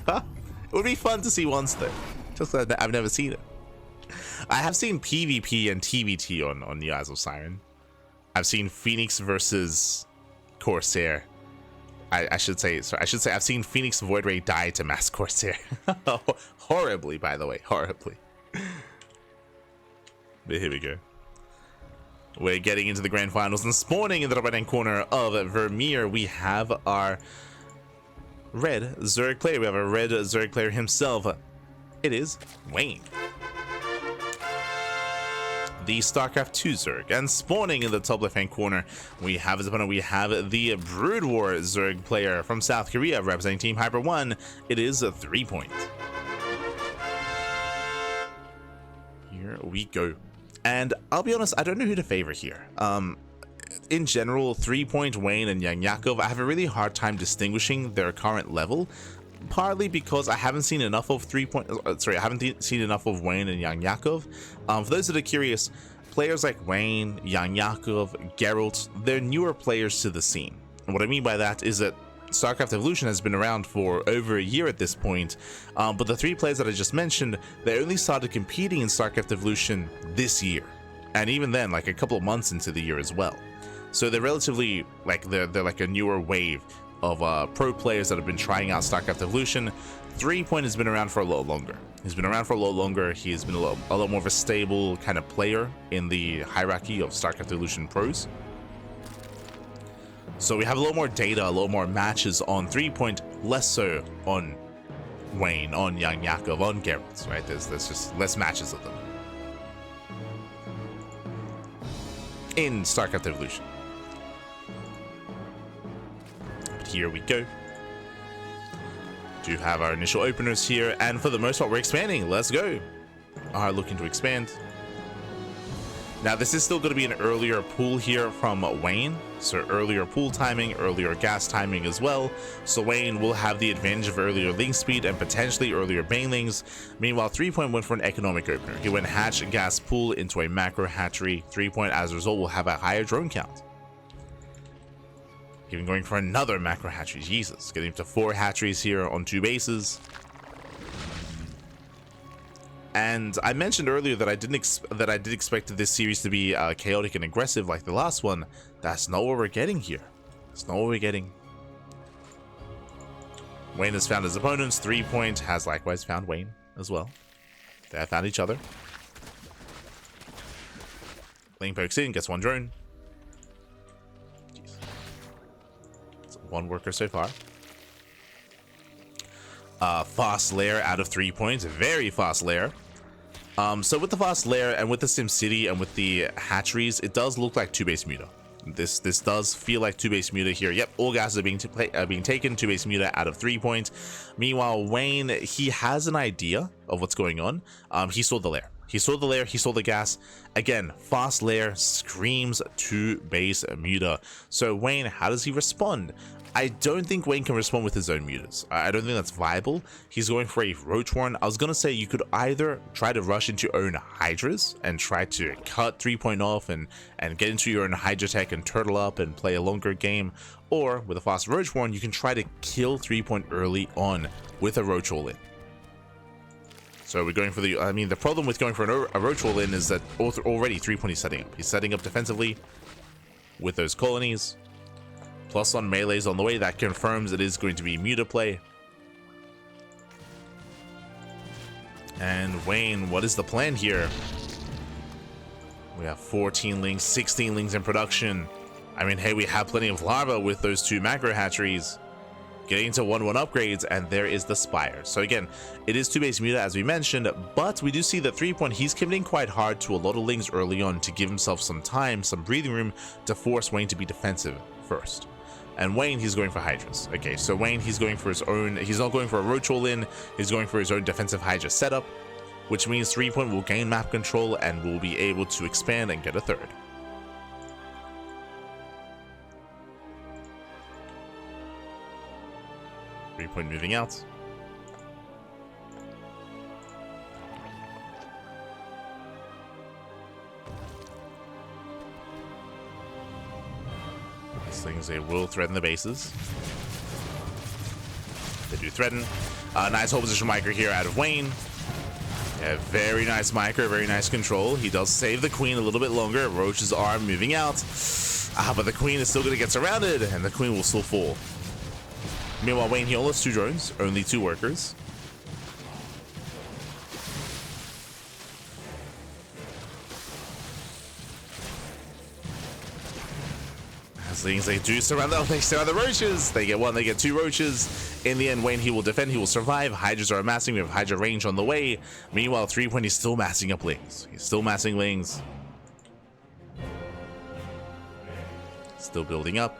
It would be fun to see once though. Just that I've never seen it. I have seen PvP and TvT on the Eyes of Siren. I've seen Phoenix versus Corsair. I should say I've seen Phoenix Void Ray die to Mass Corsair. Horribly, by the way, horribly. But here we go. We're getting into the grand finals, and spawning in the right hand corner of Vermeer, we have our red Zerg player. We have a red Zerg player himself. It is Wayne, the StarCraft 2 Zerg. And spawning in the top left hand corner, we have his opponent. We have the Brood War Zerg player from South Korea representing Team Hyper 1. It is a 3-point. Here we go. And I'll be honest, I don't know who to favor here. In general, 3-point Wayne and Yang Yakov, I have a really hard time distinguishing their current level, partly because I haven't seen enough of I haven't seen enough of Wayne and Yang Yakov. For those that are curious, players like Wayne, Yang Yakov, Geralt, they're newer players to the scene. And what I mean by that is that StarCraft Evolution has been around for over a year at this point, but the 3 players that I just mentioned, they only started competing in StarCraft Evolution this year, and even then like a couple of months into the year as well. So they're relatively they're like a newer wave of pro players that have been trying out StarCraft Evolution. 3-point has been around for a lot longer. He's been around for a lot longer. He's been a lot more of a stable kind of player in the hierarchy of StarCraft Evolution pros. So we have a lot more data, a lot more matches on 3-point, less so on Wayne, on Yang Yakov, on Geralt, right? There's just less matches of them in StarCraft Evolution. But here we go. Do have our initial openers here, and for the most part, we're expanding. Let's go. Are looking to expand. Now, this is still going to be an earlier pull here from Wayne. So earlier pull timing, earlier gas timing as well. So Wayne will have the advantage of earlier link speed and potentially earlier banelings. Meanwhile, 3-point went for an economic opener. He went hatch, gas, pull into a macro hatchery. 3-point, as a result, will have a higher drone count. Even going for another macro hatchery. Jesus, getting up to 4 hatcheries here on 2 bases. And I mentioned earlier that I did expect this series to be chaotic and aggressive like the last one. That's not what we're getting here. That's not what we're getting. Wayne has found his opponents. 3-point has likewise found Wayne as well. They have found each other. Lane pokes in, gets 1 drone. Jeez. It's 1 worker so far. Fast lair out of 3 points, very fast lair. So with the fast lair and with the SimCity and with the hatcheries, it does look like 2-base muta. This does feel like 2-base muta here. Yep, all gases are being taken, 2-base muta out of 3 points. Meanwhile, Wayne, he has an idea of what's going on. He saw the lair. He saw the lair, he saw the gas. Again, fast lair screams 2-base muta. So Wayne, how does he respond? I don't think Wayne can respond with his own mutas. I don't think that's viable. He's going for a Roach Warren. I was going to say you could either try to rush into your own Hydras and try to cut 3-point off and get into your own Hydra tech and turtle up and play a longer game. Or with a fast Roach Warren, you can try to kill 3-point early on with a Roach all-in. So we're going for the problem with going for a Roach all-in is that already 3-point is setting up. He's setting up defensively with those colonies. Plus on melees on the way, that confirms it is going to be muta play. And Wayne, what is the plan here? We have 14 links, 16 links in production. I mean, hey, we have plenty of larva with those 2 macro hatcheries. Getting into 1-1 upgrades, and there is the Spire. So again, it is 2-base muta as we mentioned, but we do see that 3-point, he's committing quite hard to a lot of links early on to give himself some time, some breathing room to force Wayne to be defensive first. And Wayne, he's going for Hydras. Okay, so Wayne, he's going for his own, he's not going for a Roach all-in, he's going for his own defensive Hydra setup, which means 3-point will gain map control and will be able to expand and get a 3rd. Point moving out. These things, they will threaten the bases. The do threaten. Nice hold position micro here out of Wayne. Yeah, very nice micro, very nice control. He does save the queen a little bit longer. Roach's arm moving out. But the queen is still going to get surrounded, and the queen will still fall. Meanwhile, Wayne, he only has 2 drones, only 2 workers. As things they do surround them, they surround the roaches. They get 1, they get 2 roaches. In the end, Wayne, he will defend, he will survive. Hydras are amassing, we have Hydra range on the way. Meanwhile, 3-point, he's still massing up lings. He's still massing lings. Still building up.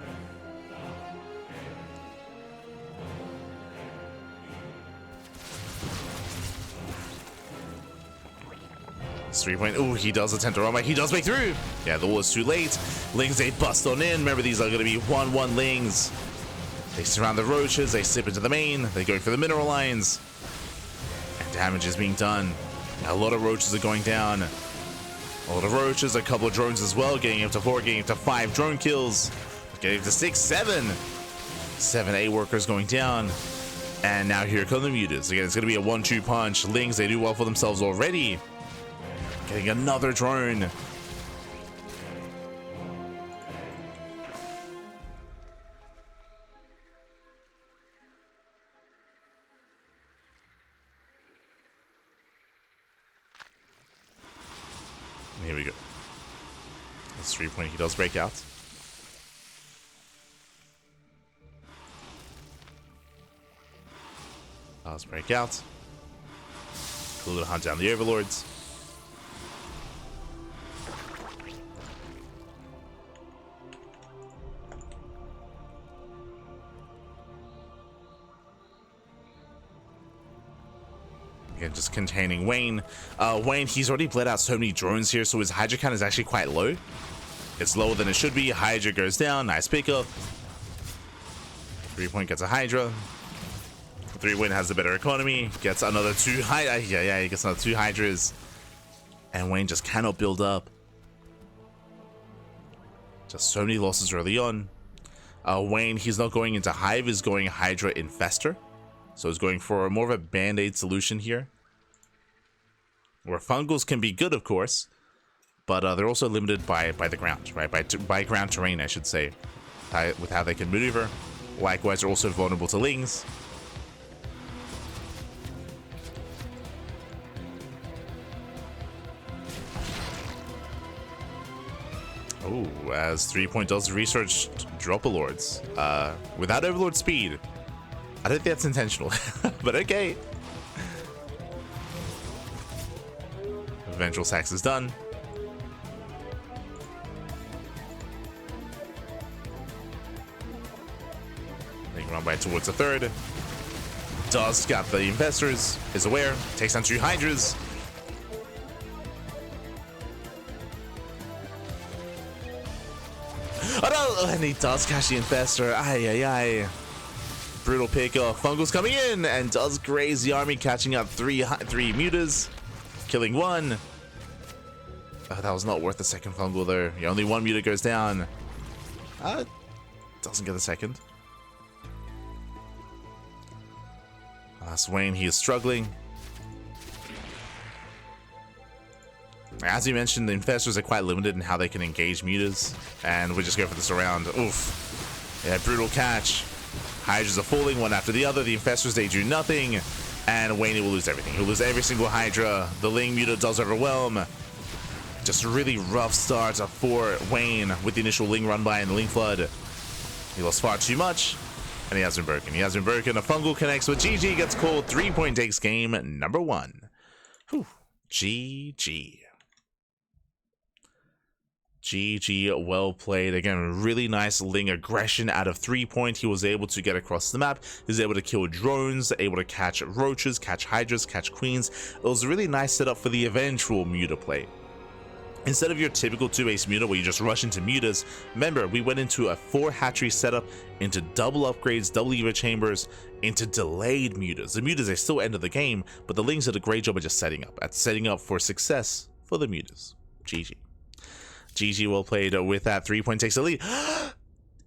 3-point. Oh, he does attempt to run by. He does make through. Yeah, the wall is too late. Lings, they bust on in. Remember, these are going to be 1-1 Lings. They surround the roaches. They slip into the main. They're going for the mineral lines. And damage is being done. A lot of roaches are going down. A lot of roaches. A couple of drones as well. Getting up to 4, getting up to 5 drone kills. Getting up to 6, 7. 7 A workers going down. And now here come the mutas. Again, it's going to be a 1-2 punch. Lings, they do well for themselves already. Getting another drone. Here we go. That's 3-point. He does break out. Does break out. Cool to hunt down the overlords. Again, just containing Wayne. Wayne, he's already bled out so many drones here, so his Hydra count is actually quite low. It's lower than it should be. Hydra goes down. Nice pickup. 3-point gets a Hydra. 3-win has the better economy. Gets another 2 Hydra. Yeah, he gets another 2 Hydras. And Wayne just cannot build up. Just so many losses early on. Wayne, he's not going into Hive, he's going Hydra Infester. So he's going for more of a band-aid solution here. Where fungals can be good, of course, but they're also limited by the ground, right? By ground terrain, I should say, with how they can maneuver. Likewise, they're also vulnerable to Lings. Oh, as 3-point does research Dropalords without Overlord speed. I don't think that's intentional, but okay. Vengeful Sax is done. They can run by towards the 3rd. Does got the investors, is aware, takes down 2 Hydras. Oh no, and he does catch the infestor. Ay. Brutal pickoff. Fungal's coming in and does graze the army, catching up 3 mutas, killing 1. Oh, that was not worth the second fungal though. Yeah, only 1 muta goes down. Doesn't get a second. Swain, he is struggling. As you mentioned, the infestors are quite limited in how they can engage mutas, and we just go for this around. Oof. Yeah, brutal catch. Hydras are falling one after the other. The infestors, they do nothing, and Wayne will lose everything. He'll lose every single Hydra. The Ling muta does overwhelm. Just a really rough start for Wayne with the initial Ling run by and the Ling flood. He lost far too much, and he has been broken. He has been broken. A fungal connects with GG, gets called. 3-point takes game number 1. Whew. GG. GG, well played. Again, really nice Ling aggression out of 3-point. He was able to get across the map. He was able to kill drones, able to catch roaches, catch hydras, catch queens. It was a really nice setup for the eventual muta play. Instead of your typical 2-base muta where you just rush into mutas, remember, we went into a 4 hatchery setup, into double upgrades, double Eva chambers, into delayed mutas. The mutas, they still end of the game, but the Lings did a great job of just setting up for success for the mutas. GG. GG, well played. With that, 3-point takes the lead.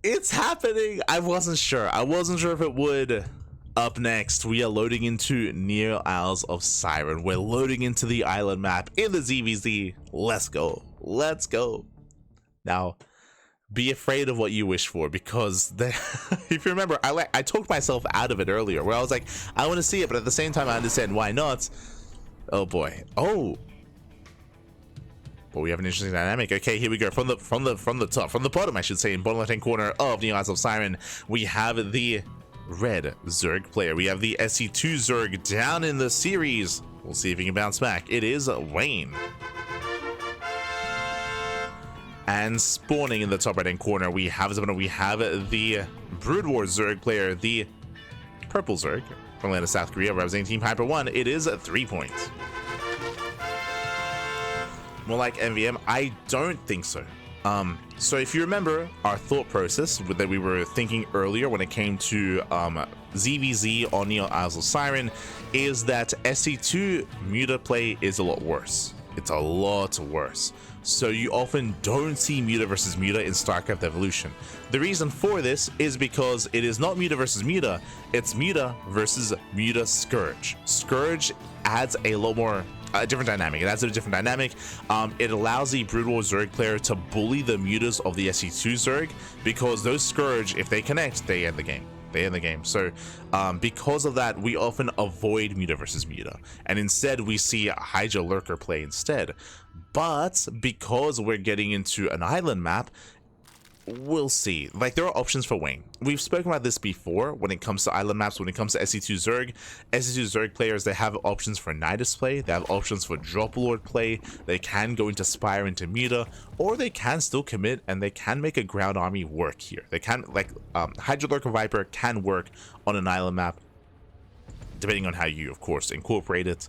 It's happening. I wasn't sure if it would, Up next, we are loading into Near Isles of Siren. We're loading into the island map in the ZvZ. Let's go. Let's go. Now, be afraid of what you wish for, because if you remember, I talked myself out of it earlier, where I was like, I want to see it, but at the same time, I understand why not. Oh boy. Oh. Well, we have an interesting dynamic. Okay, here we go. From the bottom, I should say, in bottom left-hand corner of Near Isles of Siren, we have the red Zerg player. We have the SC2 Zerg down in the series. We'll see if he can bounce back. It is Wayne. And spawning in the top right-hand corner, we have the Brood War Zerg player, the purple Zerg from Atlanta, South Korea, representing Team Hyper 1. It is a 3-point. More like MVM? I don't think so. So if you remember our thought process that we were thinking earlier when it came to ZvZ on Near Isles of Siren, is that SC2 Muta play is a lot worse. It's a lot worse. So you often don't see Muta versus Muta in StarCraft Evolution. The reason for this is because it is not Muta versus Muta, it's Muta versus Muta Scourge. Scourge adds a lot more different dynamic. It adds a different dynamic. It allows the Brood War Zerg player to bully the mutas of the SC2 Zerg, because those Scourge, if they connect, they end the game. They end the game. So because of that, we often avoid Muta versus Muta, and instead we see a Hydra Lurker play instead. But because we're getting into an island map, we'll see. Like, there are options for Wayne. We've spoken about this before when it comes to island maps, when it comes to SC2 Zerg. SC2 Zerg players, they have options for Nidus play, they have options for Drop Lord play, they can go into Spire into Muta, or they can still commit and they can make a ground army work here. They can, like, Hydra Lurker Viper can work on an island map, depending on how you, of course, incorporate it.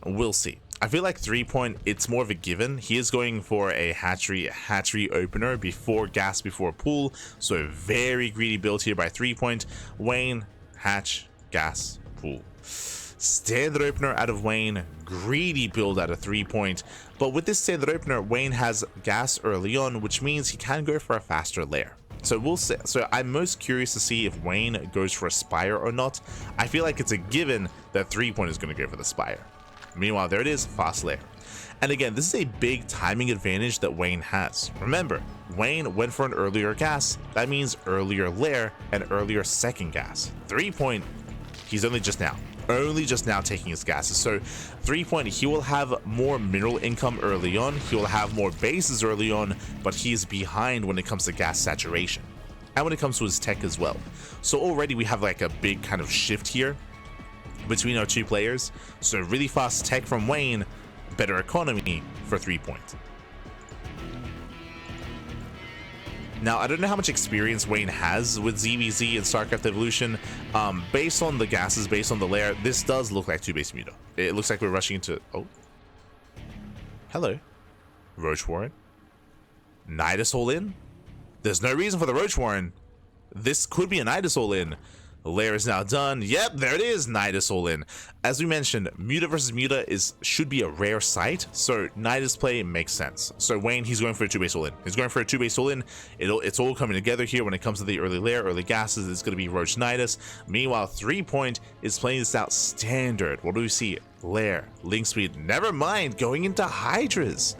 We'll see. I feel like 3-point, it's more of a given. He is going for a hatchery opener before gas, before pool. So a very greedy build here by 3-point. Wayne, hatch, gas, pool. Standard opener out of Wayne, greedy build out of 3-point. But with this standard opener, Wayne has gas early on, which means he can go for a faster lair. So we'll see. So I'm most curious to see if Wayne goes for a Spire or not. I feel like it's a given that 3-point is going to go for the Spire. Meanwhile, there it is, fast lair. And again, this is a big timing advantage that Wayne has. Remember, Wayne went for an earlier gas. That means earlier lair and earlier second gas. 3-point, he's only just now taking his gases. So 3-point, he will have more mineral income early on. He will have more bases early on, but he's behind when it comes to gas saturation and when it comes to his tech as well. So already we have like a big kind of shift here between our two players. So really fast tech from Wayne, better economy for 3-point. Now, I don't know how much experience Wayne has with ZvZ and StarCraft Evolution. Based on the gases, based on the lair, this does look like 2-base Muta. It looks like we're rushing into... Oh. Hello. Roach Warren. Nidus all in? There's no reason for the Roach Warren. This could be a Nidus all in. The lair is now done. Yep, there it is, Nidus all in. As we mentioned, Muta versus Muta should be a rare sight, so Nidus play makes sense. So Wayne, he's going for a 2-base all in. He's going for a 2-base all in. It's all coming together here when it comes to the early lair, early gases. It's going to be Roach Nidus. Meanwhile, 3-point is playing this out standard. What do we see? Lair, link speed. Never mind, going into Hydras.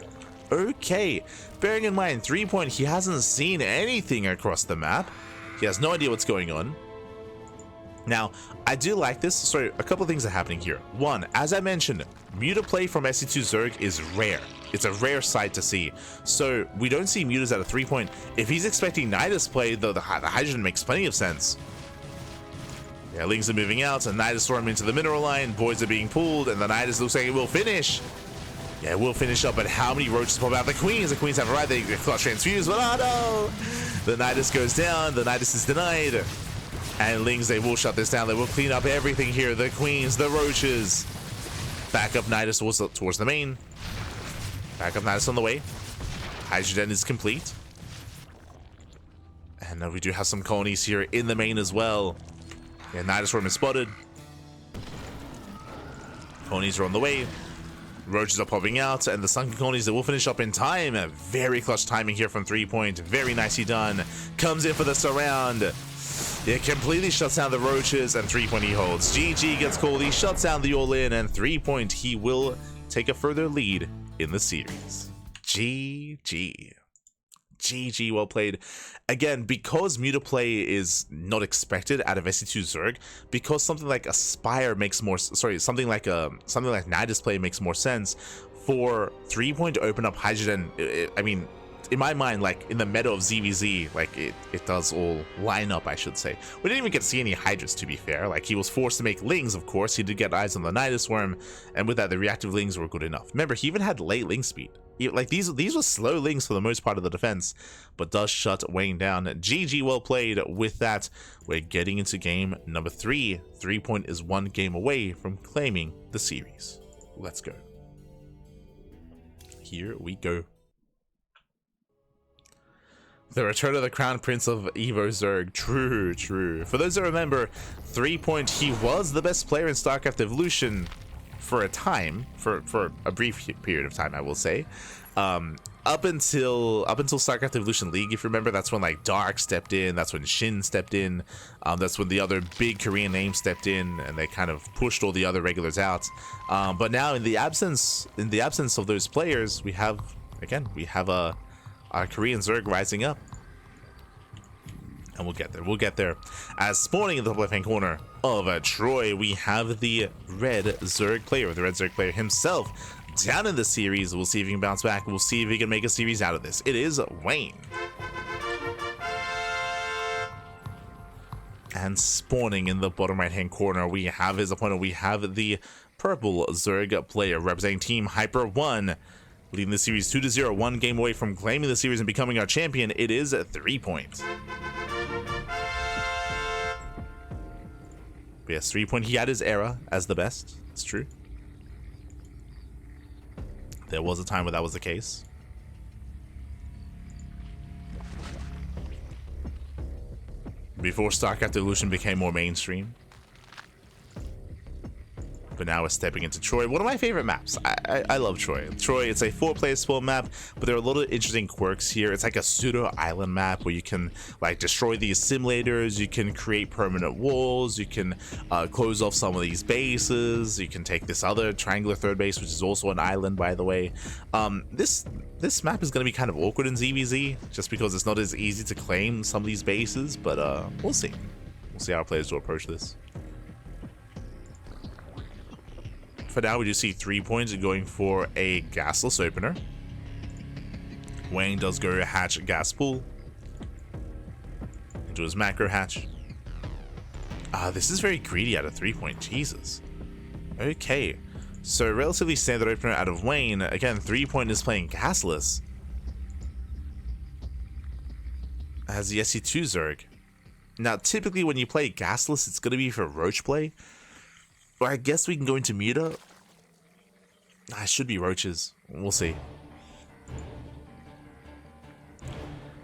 Okay, bearing in mind, 3-point, he hasn't seen anything across the map. He has no idea what's going on. Now, I do like this. So a couple of things are happening here. One, as I mentioned, Muta play from SC2 Zerg is rare. It's a rare sight to see. So we don't see Mutas at a 3-point. If he's expecting Nidus play, though, the Hydrogen makes plenty of sense. Yeah, Lings are moving out, and Nidus storm into the mineral line. Voids are being pulled, and the Nidus looks like it will finish. Yeah, it will finish up, but how many roaches pop out? The Queens have arrived. They clutch transfuse, but oh no! The Nidus goes down. The Nidus is denied. And Lings, they will shut this down. They will clean up everything here. The Queens, the Roaches. Back up Nidus towards the main. Back up Nidus on the way. Hydrogen is complete. And we do have some colonies here in the main as well. Yeah, Nidus Worm is spotted. Colonies are on the way. Roaches are popping out, and the sunken colonies that will finish up in time. Very clutch timing here from 3-point. Very nicely done. Comes in for the surround. It completely shuts down the roaches, and threepoint he holds. GG gets called, he shuts down the all-in, and threepoint he will take a further lead in the series. GG. GG, well played. Again, because mutaplay is not expected out of SC2 Zerg, because something like Aspire makes more, something like Nidus play makes more sense, for threepoint to open up Hydrogen, I mean, in my mind, like in the meta of ZvZ, like it does all line up, I should say. We didn't even get to see any Hydras, to be fair. Like, he was forced to make Lings, of course. He did get eyes on the Nidus Worm, and with that, the reactive Lings were good enough. Remember, he even had late Ling speed. Like, these were slow Lings for the most part of the defense, but does shut Wayne down. GG, well played. With that, we're getting into game number 3. Threepoint is 1 game away from claiming the series. Let's go. Here we go. The return of the Crown Prince of Evo Zerg. True, true. For those that remember, threepoint, he was the best player in StarCraft Evolution for a time, for a brief period of time, I will say. Up until StarCraft Evolution League, if you remember, that's when like Dark stepped in, that's when Shin stepped in, that's when the other big Korean names stepped in, and they kind of pushed all the other regulars out. But now, in the absence of those players, we have our Korean Zerg rising up. And we'll get there. We'll get there. As spawning in the left-hand corner of Troy, we have the red Zerg player, the red Zerg player himself, down in the series. We'll see if he can bounce back. We'll see if he can make a series out of this. It is Wayne. And spawning in the bottom right-hand corner, we have his opponent. We have the purple Zerg player representing Team Hyper 1. Leading the series 2-0, 1 game away from claiming the series and becoming our champion. It is a threepoint. But yes, threepoint, he had his era as the best. It's true. There was a time where that was the case. Before StarCraft Evolution became more mainstream. But now we're stepping into Troy, one of my favorite maps. I love Troy. Troy, it's a 4-player spawn map, but there are a lot of interesting quirks here. It's like a pseudo island map where you can like destroy these simulators, you can create permanent walls, you can close off some of these bases, you can take this other triangular third base, which is also an island, by the way. This map is going to be kind of awkward in ZvZ, just because it's not as easy to claim some of these bases, but we'll see. We'll see how our players will approach this. For now, we do see threepoint going for a gasless opener. Wayne does go hatch gas pool into his macro hatch. This is very greedy out of threepoint. Jesus. Okay, so relatively standard opener out of Wayne. Again, threepoint is playing gasless as the SC2 Zerg. Now, typically when you play gasless, it's going to be for roach play. Or I guess we can go into Muta. It should be roaches. We'll see.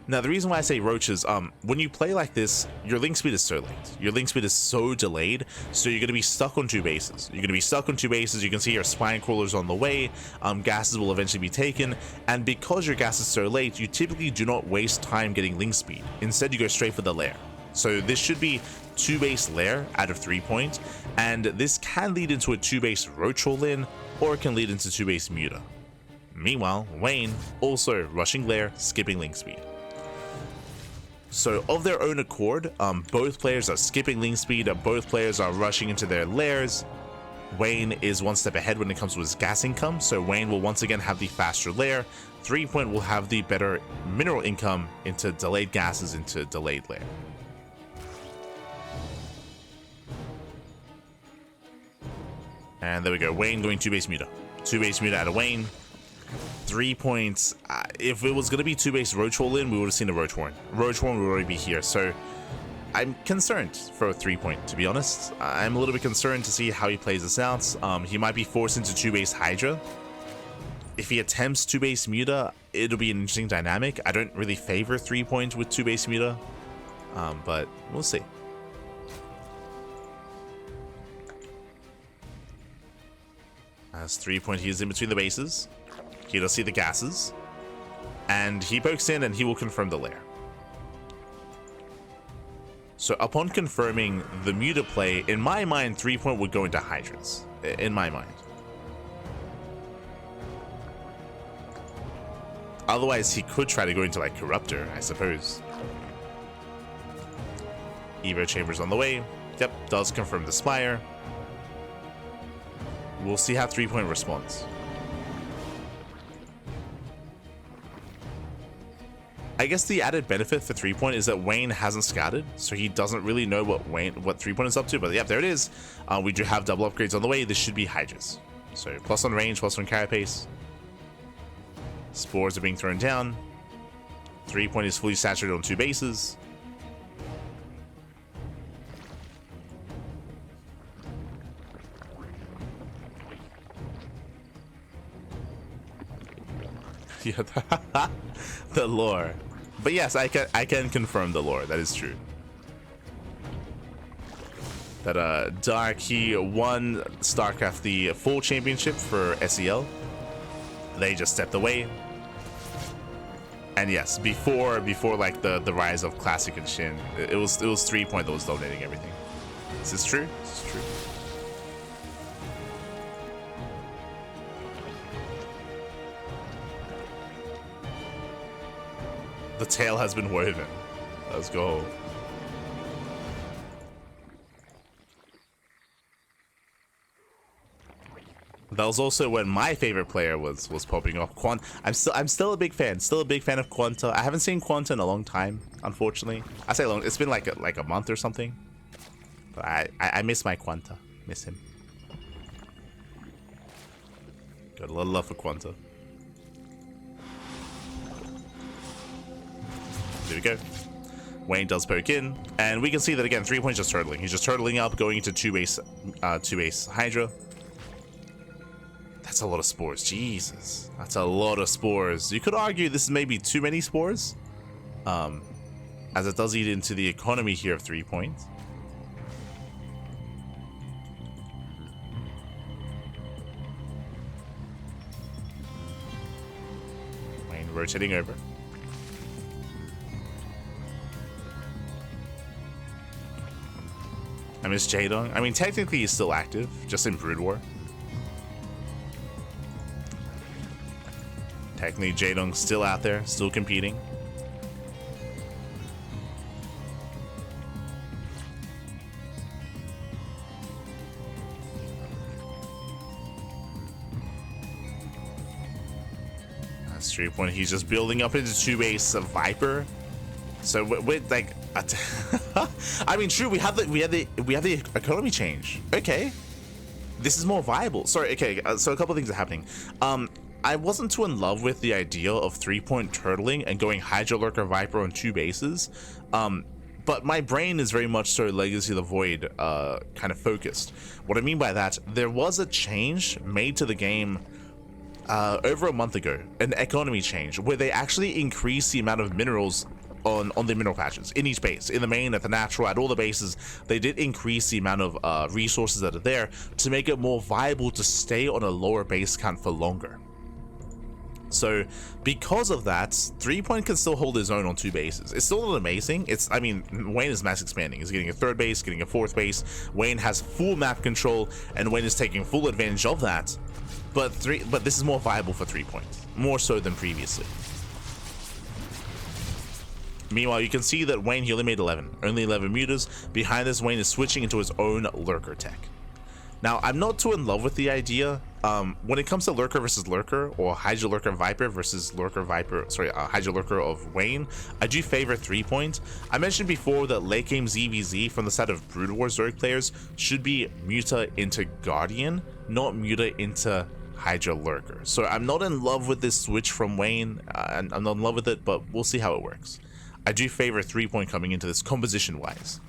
Now, the reason why I say roaches, when you play like this, your link speed is so late. Your link speed is so delayed, so you're going to be stuck on 2 bases. You're going to be stuck on 2 bases. You can see your spine crawlers on the way. Gases will eventually be taken. And because your gas is so late, you typically do not waste time getting link speed. Instead, you go straight for the lair. So this should be 2-base lair out of threepoint, and this can lead into a 2-base roach all-in, or it can lead into 2-base muta. Meanwhile, Wayne also rushing lair, skipping link speed. So of their own accord, both players are skipping link speed, both players are rushing into their lairs. Wayne is 1 step ahead when it comes to his gas income, so Wayne will once again have the faster lair. Threepoint will have the better mineral income into delayed gases into delayed lair. And there we go. Wayne going 2-base muta. 2-base muta out of Wayne. Threepoint. If it was going to be 2-base roach all-in, we would have seen a roach horn. Roach horn would already be here. So I'm concerned for threepoint, to be honest. I'm a little bit concerned to see how he plays this out. He might be forced into 2-base Hydra. If he attempts 2-base muta, it'll be an interesting dynamic. I don't really favor threepoint with 2-base muta, but we'll see. As threepoint, he is in between the bases. He does see the gases. And he pokes in and he will confirm the lair. So upon confirming the Muta play, in my mind, 3-point would go into Hydras. In my mind. Otherwise, he could try to go into like Corruptor, I suppose. Evo Chambers on the way. Yep, does confirm the Spire. We'll see how 3-point responds. I guess the added benefit for 3-point is that Wayne hasn't scouted, so he doesn't really know what 3-point is up to. But yeah, there it is. We do have double upgrades on the way. This should be Hydras. So plus on range, plus on carapace. Spores are being thrown down. 3-point is fully saturated on 2 bases. Yeah, the lore. But yes, I can confirm the lore. That is true. That Dark, he won StarCraft the full championship for SEL. They just stepped away. And yes, before like the rise of Classic and Shin, it was 3-point that was dominating everything. Is this true? This is true. The tale has been woven. Let's go. That was also when my favorite player was popping off. I'm still a big fan. Still a big fan of Quanta. I haven't seen Quanta in a long time, unfortunately. I say long. It's been like a month or something. But I miss my Quanta. Miss him. Got a lot of love for Quanta. There we go. Wayne does poke in, and we can see that again. 3-point just turtling. He's just turtling up, going into two base Hydra. That's a lot of spores. Jesus, that's a lot of spores. You could argue this is maybe too many spores, as it does eat into the economy here of 3-point. Wayne rotating over. I miss Jaedong. I mean, technically he's still active, just in Brood War. Technically, Jaedong's still out there, still competing. That's 3-point. He's just building up into 2-base Viper. So with like, I mean, true. We have the economy change. Okay, this is more viable. Sorry. Okay. So a couple of things are happening. I wasn't too in love with the idea of 3-point turtling and going Hydra Lurker Viper on 2 bases. But my brain is very much so Legacy of the Void kind of focused. What I mean by that, there was a change made to the game over a month ago, an economy change where they actually increased the amount of minerals on the mineral patches in each base, in the main, at the natural, at all the bases. They did increase the amount of resources that are there to make it more viable to stay on a lower base count for longer. So because of that, 3-point can still hold his own on 2 bases. It's still not amazing. I mean, Wayne is mass expanding. He's getting a 3rd base, getting a 4th base. Wayne has full map control, and Wayne is taking full advantage of that. But this is more viable for 3-point, more so than previously. Meanwhile, you can see that Wayne, he only made 11. Only 11 mutas. Behind this, Wayne is switching into his own Lurker tech. Now, I'm not too in love with the idea. When it comes to Lurker versus Lurker, or Hydra Lurker Viper versus Lurker Viper, sorry, Hydra Lurker of Wayne, I do favor 3-point. I mentioned before that late game ZvZ from the side of Brood War Zerg players should be Muta into Guardian, not Muta into Hydra Lurker. So I'm not in love with this switch from Wayne. I'm not in love with it, but we'll see how it works. I do favor 3-point coming into this composition wise.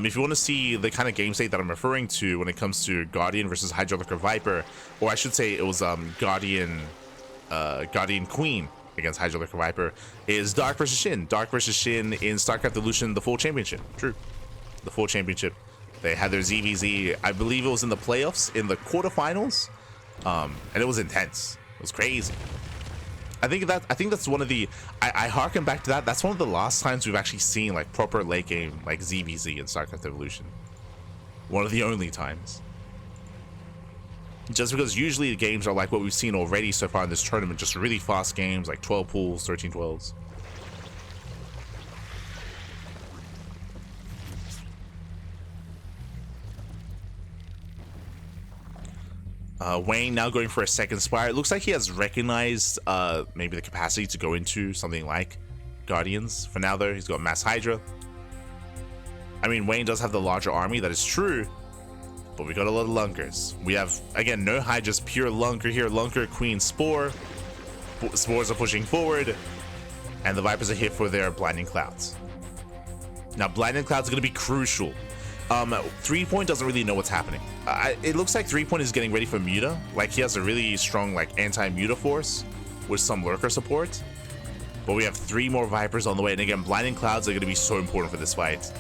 If you want to see the kind of game state that I'm referring to when it comes to Guardian versus Hydra Lurker Viper, or I should say it was Guardian Queen against Hydra Lurker Viper, is Dark versus Shin. Dark versus Shin in StarCraft Evolution, the full championship. True. The full championship. They had their ZvZ, I believe it was in the playoffs, in the quarterfinals. And it was intense. It was crazy. I think that's one of the I harken back to that. That's one of the last times we've actually seen like proper late game like ZvZ in StarCraft Evolution. One of the only times. Just because usually the games are like what we've seen already so far in this tournament, just really fast games like 12 pools, 13 12s. Wayne now going for a second Spire. It looks like he has recognized maybe the capacity to go into something like Guardians. For now though, he's got Mass Hydra. I mean, Wayne does have the larger army, that is true, but we got a lot of Lunkers. We have, again, no Hydras, pure Lunker here. Lunker, Queen, Spore. Spores are pushing forward, and the Vipers are here for their Blinding Clouds. Now, Blinding Clouds are going to be crucial. Threepoint doesn't really know what's happening. It looks like Threepoint is getting ready for Muta. Like, he has a really strong, like, anti-Muta force with some Lurker support. But we have 3 more Vipers on the way, and again, Blinding Clouds are going to be so important for this fight.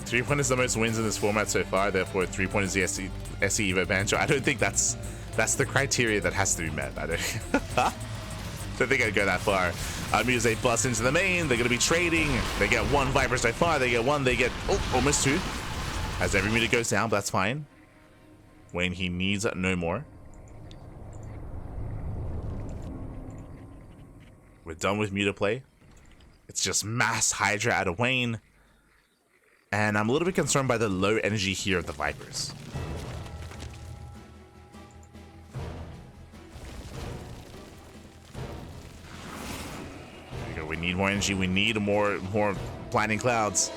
Threepoint is the most wins in this format so far, therefore Threepoint is the SC Evo Banjo. I don't think that's the criteria that has to be met. I don't think I'd go that far. As they bust into the main, they're going to be trading. They get 1 Viper so far, they get 1, they get almost 2. As every meter goes down, but that's fine. Wayne, he needs no more. We're done with Muta play. It's just Mass Hydra out of Wayne. And I'm a little bit concerned by the low energy here of the Vipers. There we go. We need more energy. We need more Blinding Clouds.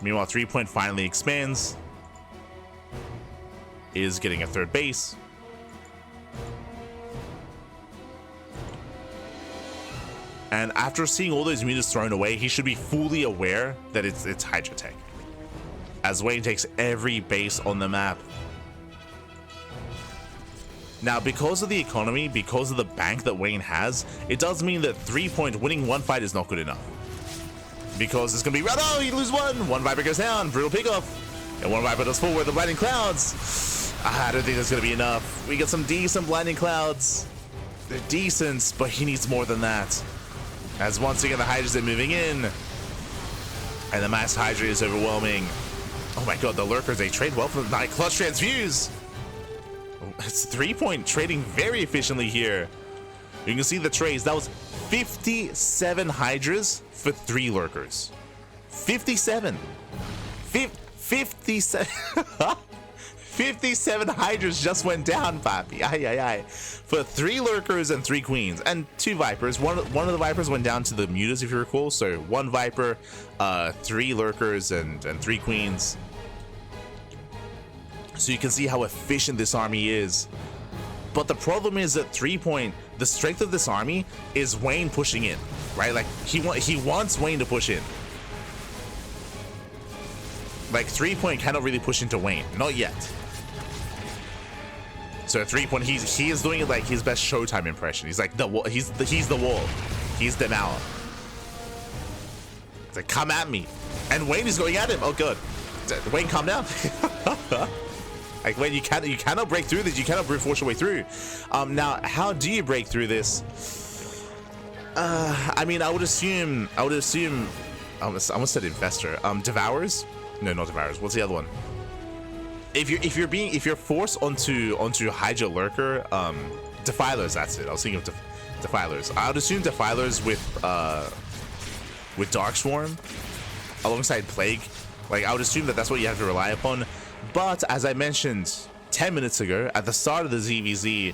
Meanwhile, Threepoint finally expands. Is getting a 3rd base. And after seeing all those mutas thrown away, he should be fully aware that it's Hydra Tech. As Wayne takes every base on the map. Now, because of the economy, because of the bank that Wayne has, it does mean that Threepoint winning 1 fight is not good enough. Because it's going to be, oh, you lose 1. 1 Viper goes down, brutal pickoff. And 1 Viper does forward with the Blinding Clouds. I don't think that's going to be enough. We get some decent Blinding Clouds. They're decent, but he needs more than that. As once again the Hydras are moving in. And the Mass Hydra is overwhelming. Oh my god, the Lurkers, they trade well for the night. Clutch Transfuse! It's Threepoint trading very efficiently here. You can see the trades. That was 57 Hydras for 3 Lurkers. 57! 57! 57 Hydras just went down, papi. Ay, ay, ay. For 3 Lurkers and 3 Queens. And 2 Vipers. One of the Vipers went down to the Mutas, if you recall. So 1 Viper, 3 Lurkers, and 3 Queens. So you can see how efficient this army is. But the problem is that Threepoint, the strength of this army is Wayne pushing in. Right? Like, he wants Wayne to push in. Like, Threepoint cannot really push into Wayne. Not yet. So Threepoint, he is doing it like his best Showtime impression. He's like he's the wall. He's the Mala. It's like, come at me. And Wayne is going at him. Oh good. Wayne, calm down. Like, Wayne, you cannot break through this. You cannot brute force your way through. Now, how do you break through this? I mean, I would assume I almost said Investor. Devours? No, not Devours. What's the other one? If you're forced onto Hydra Lurker, Defilers, that's it. I was thinking of Defilers. I would assume Defilers with Darkswarm alongside Plague. Like, I would assume that that's what you have to rely upon. But as I mentioned 10 minutes ago at the start of the ZvZ,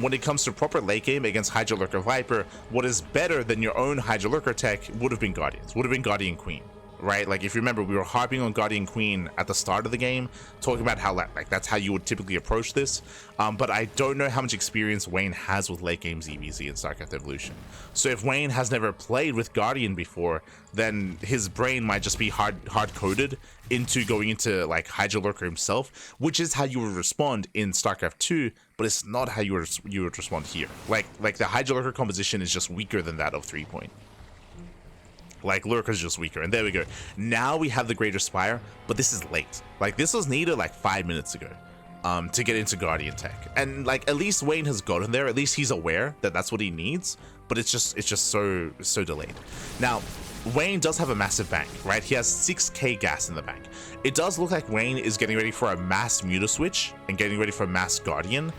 when it comes to proper late game against Hydra Lurker Viper, what is better than your own Hydra Lurker tech would have been Guardians, would have been Guardian Queen. Right, like if you remember, we were harping on Guardian Queen at the start of the game, talking about how like that's how you would typically approach this. But I don't know how much experience Wayne has with late game ZvZ and StarCraft Evolution. So if Wayne has never played with Guardian before, then his brain might just be hard coded into going into like Hydra Lurker himself, which is how you would respond in StarCraft 2, but it's not how you would respond here. Like the Hydra Lurker composition is just weaker than that of Threepoint. Like, Lurker's just weaker, and there we go. Now we have the Greater Spire, but this is late. Like, this was needed like 5 minutes ago to get into Guardian tech. And like, at least Wayne has gotten there. At least he's aware that that's what he needs, but it's just so delayed. Now, Wayne does have a massive bank, right? He has 6k gas in the bank. It does look like Wayne is getting ready for a mass Muta switch and getting ready for a mass Guardian,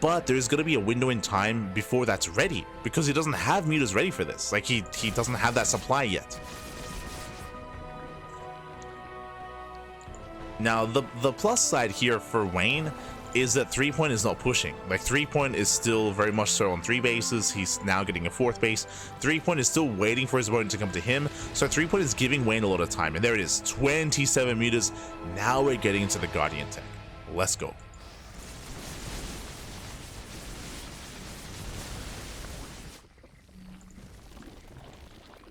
but there's going to be a window in time before that's ready, because he doesn't have Mutas ready for this. Like, he doesn't have that supply yet. Now, the plus side here for Wayne is that threepoint is not pushing. Like, threepoint is still very much so on 3 bases. He's now getting a 4th base. Threepoint is still waiting for his opponent to come to him. So threepoint is giving Wayne a lot of time. And there it is, 27 Mutas. Now we're getting into the Guardian tech. Let's go.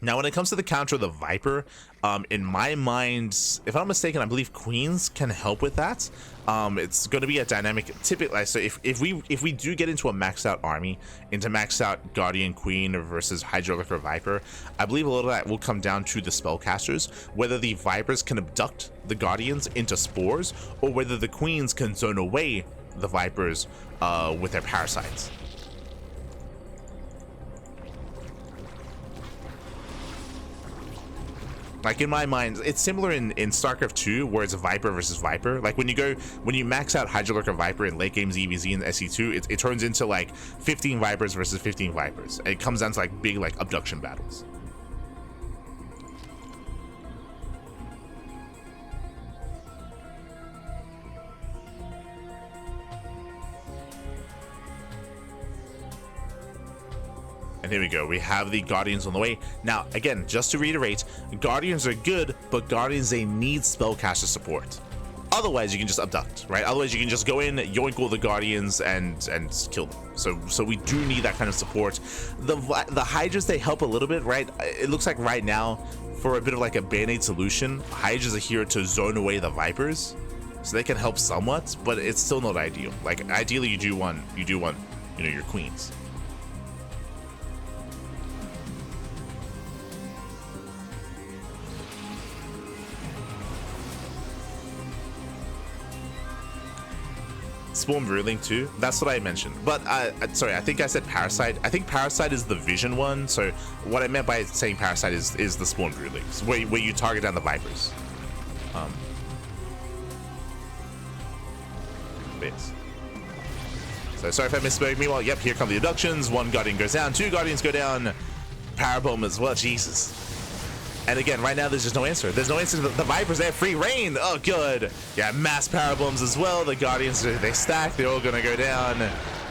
Now, when it comes to the counter of the Viper, in my mind, if I'm not mistaken, I believe Queens can help with that. It's going to be a dynamic, typically. So if we do get into a maxed out army, into maxed out Guardian Queen versus Hydraulic or Viper, I believe a lot of that will come down to the spellcasters, whether the Vipers can abduct the Guardians into spores, or whether the Queens can zone away the Vipers with their parasites. Like, in my mind, it's similar in StarCraft 2, where it's a Viper versus Viper. Like, when you max out Hydraulic or Viper in late game ZvZ and SC2, it turns into like 15 Vipers versus 15 Vipers. And it comes down to like big like abduction battles. And here we go, we have the Guardians on the way. Now, again, just to reiterate, Guardians are good, but Guardians, they need spellcaster support. Otherwise, you can just abduct, right? Otherwise, you can just go in, yoink all the Guardians, and kill them. So we do need that kind of support. The Hydras, they help a little bit, right? It looks like right now, for a bit of like a band-aid solution, Hydras are here to zone away the Vipers, so they can help somewhat, but it's still not ideal. Like, ideally, you do want, you know, your Queens. Spawn Ruling too, that's what I mentioned, but sorry, I think I said Parasite. I think Parasite is the Vision one, so what I meant by saying Parasite is the Spawn Rulings, where you target down the Vipers. Yes. So sorry if I misspoke. Meanwhile, yep, here come the abductions. 1 Guardian goes down, 2 Guardians go down, Parabomb as well, Jesus. And again, right now, there's just no answer. There's no answer. The Vipers, they have free reign. Oh, good. Yeah, mass Parabombs as well. The Guardians, they stack. They're all going to go down.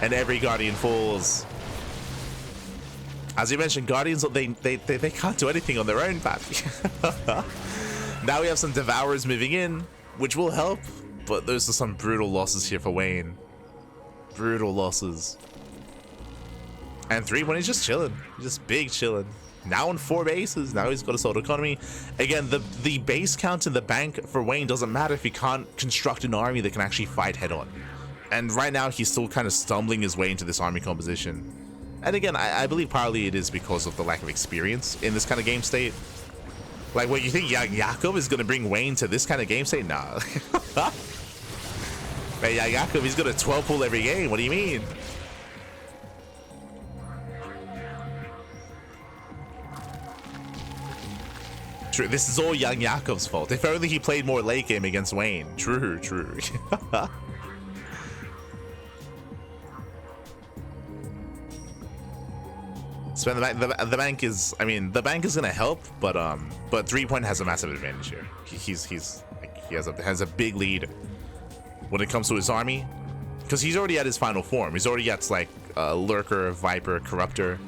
And every Guardian falls. As you mentioned, Guardians, they can't do anything on their own, Pappy. Now we have some Devourers moving in, which will help. But those are some brutal losses here for Wayne. Brutal losses. And 3-1, he's just chilling. He's just big chilling. Now on 4 bases, now he's got a sold economy. Again, the base count in the bank for Wayne doesn't matter if he can't construct an army that can actually fight head on. And right now, he's still kind of stumbling his way into this army composition. And again, I believe partly it is because of the lack of experience in this kind of game state. Like, what, you think Jakob is going to bring Wayne to this kind of game state? Nah. Hey, Jakob, he's going to 12 pull every game. What do you mean? True, this is all young Jakob's fault. If only he played more late game against Wayne. True, true. Spend the bank. The bank is, I mean, the bank is gonna help, but 3-point has a massive advantage here. He has a big lead when it comes to his army, because he's already at his final form. He's already at like Lurker, Viper, Corruptor.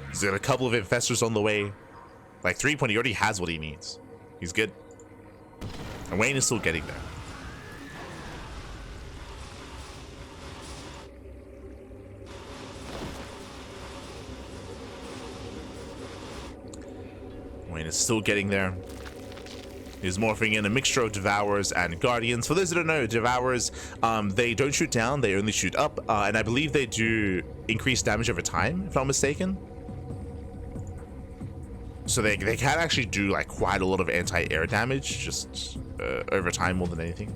He's got a couple of Infestors on the way. Like 3-point, he already has what he needs. He's good. And Wayne is still getting there. Wayne is still getting there. He's morphing in a mixture of Devourers and Guardians. For those that don't know, Devourers, they don't shoot down, they only shoot up. And I believe they do increase damage over time, if I'm not mistaken. So they can actually do like quite a lot of anti-air damage just over time more than anything.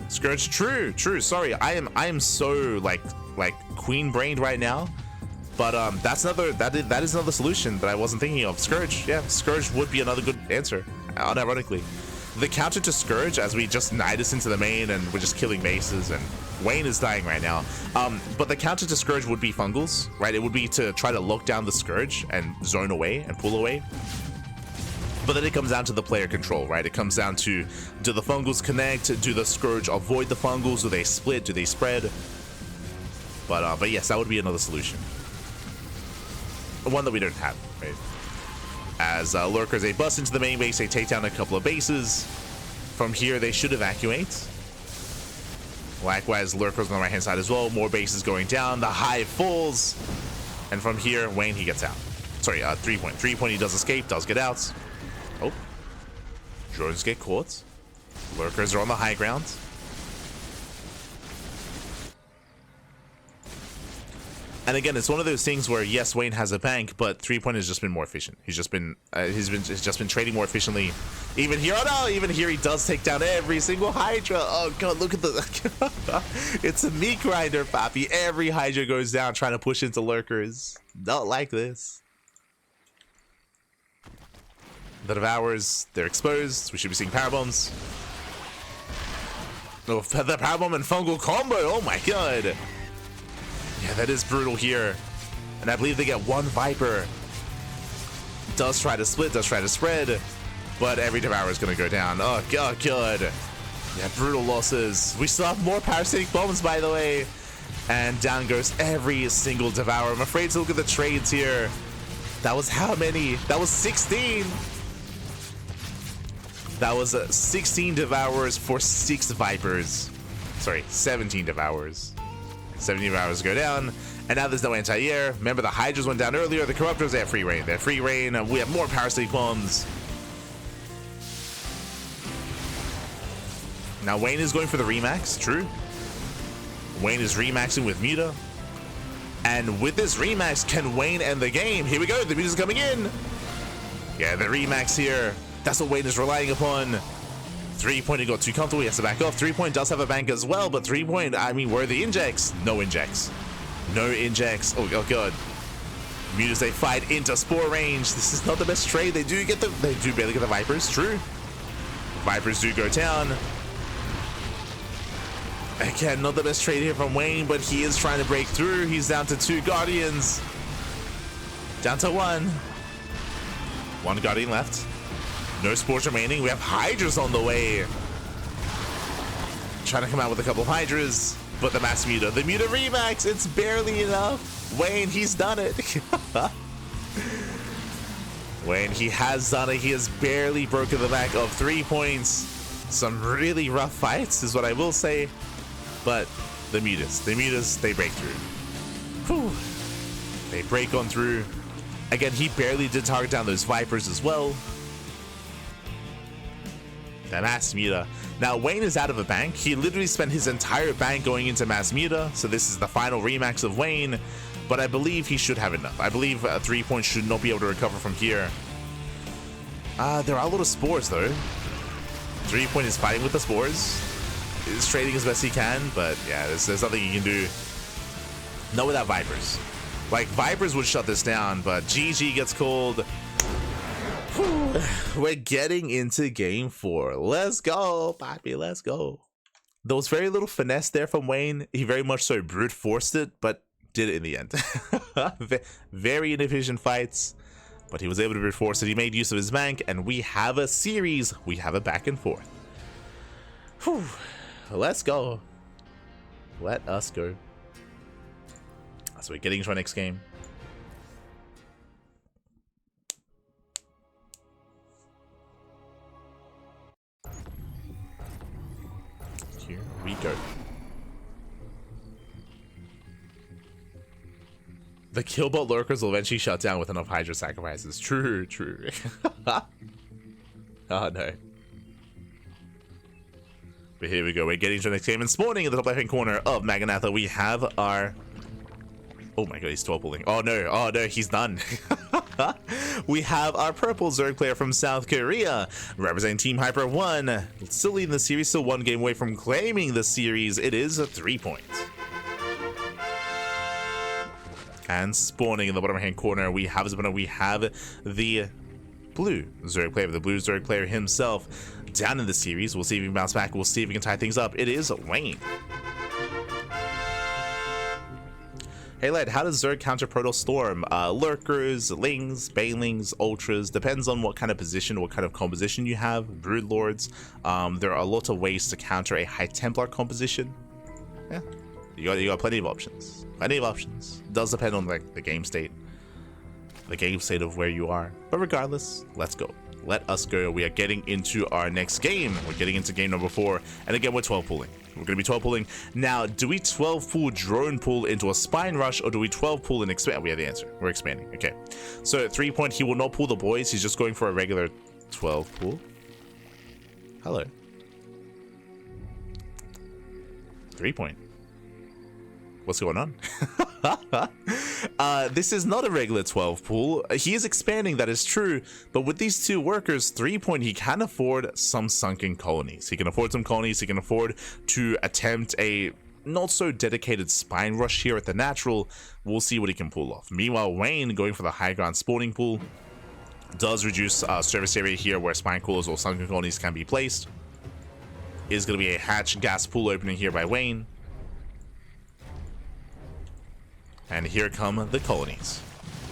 Scourge, true. Sorry, I am so like queen brained right now. But that's that is another solution that I wasn't thinking of. Scourge, yeah, Scourge would be another good answer, unironically. The counter to Scourge, as we just knight us into the main and we're just killing bases, and Wayne is dying right now. But the counter to Scourge would be Fungals, right? It would be to try to lock down the Scourge and zone away and pull away. But then it comes down to the player control, right? It comes down to, do the Fungals connect? Do the Scourge avoid the Fungals? Do they split? Do they spread? But yes, that would be another solution. One that we don't have, right? As Lurkers, they bust into the main base, they take down a couple of bases. From here, they should evacuate. Likewise, Lurkers on the right-hand side as well. More bases going down. The hive falls. And from here, Wayne, he gets out. Sorry, 3-point. 3-point, he does escape, does get out. Oh. Drones get caught. Lurkers are on the high ground. And again, it's one of those things where yes, Wayne has a bank, but 3-point has just been more efficient. He's just been trading more efficiently. Even here, oh no, even here he does take down every single Hydra. Oh god, look at the it's a meat grinder, Papi. Every Hydra goes down trying to push into Lurkers. Not like this. The Devourers, they're exposed. We should be seeing power bombs. Oh, the power bomb and fungal combo. Oh my god. Yeah, that is brutal here. And I believe they get one Viper. Does try to split, does try to spread, but every Devourer is going to go down. Oh, god, good. Yeah, brutal losses. We still have more parasitic bombs, by the way. And down goes every single Devourer. I'm afraid to look at the trades here. That was how many? That was 16. That was 16 Devourers for 6 Vipers. Sorry, 17 Devourers. 17 Devourers go down, and now there's no anti-air. Remember, the Hydras went down earlier. The Corruptors, they have free reign. They have free reign. We have more parasitic bombs. Now Wayne is going for the remax. True. Wayne is remaxing with Muta. And with this remax, can Wayne end the game? Here we go. The Muta's coming in. Yeah, the remax here. That's what Wayne is relying upon. 3-point, he got too comfortable. He has to back off. 3-point does have a bank as well, but 3-point, I mean, where are the injects? No injects. No injects. Oh god. Mutas, they fight into Spore range. This is not the best trade. They do barely get the Vipers. True. Vipers do go down. Again, not the best trade here from Wayne, but he is trying to break through. He's down to 2 Guardians. Down to 1. 1 Guardian left. No Spores remaining. We have Hydras on the way. Trying to come out with a couple of Hydras, but the Mass Muta. The Muta Remax, it's barely enough. Wayne, he's done it. Wayne, he has done it. He has barely broken the back of 3 points. Some really rough fights is what I will say. But the Mutas, they break through. Whew. They break on through. Again, he barely did target down those Vipers as well. The Mass Muta. Now, Wayne is out of a bank. He literally spent his entire bank going into Mass Muta, so this is the final remax of Wayne, but I believe he should have enough. I believe 3-point should not be able to recover from here. There are a lot of Spores, though. 3-point is fighting with the Spores. He's trading as best he can, but yeah, there's nothing he can do. Not without Vipers. Like, Vipers would shut this down, but GG gets called. We're getting into game 4. Let's go, Papi, let's go. There was very little finesse there from Wayne. He very much so brute forced it, but did it in the end. Very inefficient fights, but he was able to brute force it. He made use of his bank, and we have a series. We have a back and forth. Whew. Let's go. Let us go. So we're getting into our next game. Here we go. The Killbot Lurkers will eventually shut down with enough Hydra sacrifices. True, true. Oh no. But here we go. We're getting to the next game. And spawning in the top left-hand corner of Maganatha, we have our... Oh my god, he's 12 pulling. Oh no, he's done. We have our purple Zerg player from South Korea, representing Team Hyper 1. Still leading the series, still one game away from claiming the series. It is a 3-point. And spawning in the bottom right-hand corner, we have the blue Zerg player, the blue Zerg player himself, down in the series. We'll see if he can bounce back. We'll see if he can tie things up. It is Wayne. Hey lad, how does Zerg counter Proto Storm? Lurkers, Lings, Banelings, Ultras, depends on what kind of position, what kind of composition you have. Broodlords, there are a lot of ways to counter a High Templar composition. Yeah, you got plenty of options. Plenty of options. Does depend on like the game state of where you are. But regardless, let's go. Let us go. We are getting into our next game. We're getting into game number 4, and again we're 12 pulling. We're going to be 12 pulling. Now, do we 12 pull drone pull into a spine rush, or do we 12 pull and expand? We have the answer. We're expanding. Okay. So at 3-point, he will not pull the boys. He's just going for a regular 12 pull. Hello. 3-point. What's going on? This is not a regular 12 pull. He is expanding, that is true, but with these two workers, 3-point, he can afford some sunken colonies. He can afford some colonies. He can afford to attempt a not so dedicated spine rush here at the natural. We'll see what he can pull off. Meanwhile, Wayne, going for the high ground spawning pool, does reduce surface area here where spine coolers or sunken colonies can be placed. Is going to be a hatch gas pool opening here by Wayne. And here come the colonies.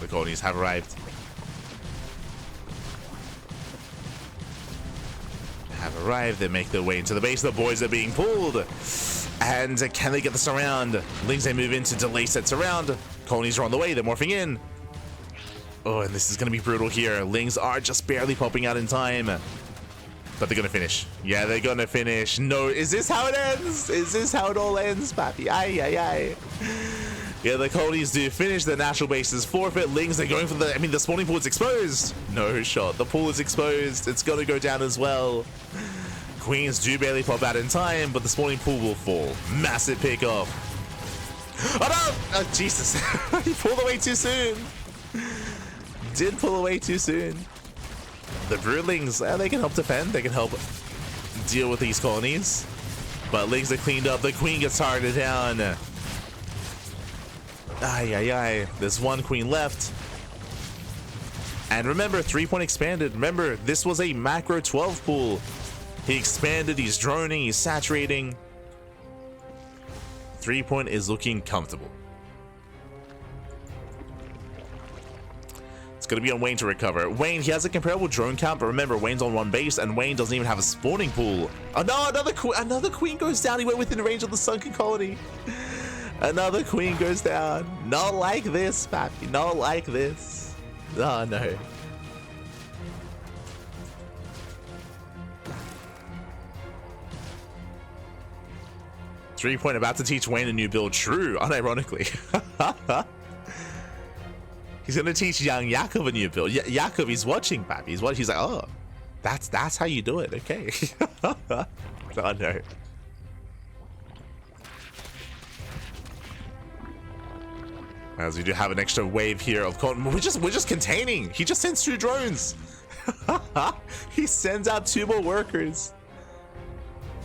The colonies have arrived. They make their way into the base. The boys are being pulled. And can they get this around? Lings, they move into delay sets around. Colonies are on the way. They're morphing in. Oh, and this is going to be brutal here. Lings are just barely popping out in time. But they're going to finish. Yeah, they're going to finish. No, is this how it ends? Is this how it all ends, papi? Ay, ay, ay. Yeah, the colonies do finish. The natural base is forfeit. Lings, they're going for the... I mean, the spawning pool is exposed. No shot. The pool is exposed. It's going to go down as well. Queens do barely pop out in time, but the spawning pool will fall. Massive pick off. Oh, no! Oh, Jesus. He pulled away too soon. Did pull away too soon. The Broodlings, they can help defend. They can help deal with these colonies. But Lings are cleaned up. The Queen gets targeted down. Ay, ay, ay. There's one Queen left. And remember, 3-point expanded. Remember, this was a macro 12 pool. He expanded, he's droning, he's saturating. 3-point is looking comfortable. It's going to be on Wayne to recover. Wayne, he has a comparable drone count, but remember, Wayne's on one base, and Wayne doesn't even have a spawning pool. Oh no, another Queen goes down. He went within range of the sunken colony. Another Queen goes down. Not like this, papi. Not like this. Oh, no. Three-point about to teach Wayne a new build. True, unironically. He's going to teach young Jakub a new build. Jakub, he's watching, papi. He's watching. He's like, oh, that's how you do it. Okay. Oh, no. As we do have an extra wave here of Colton. We're just containing. He just sends 2 drones. He sends out 2 more workers.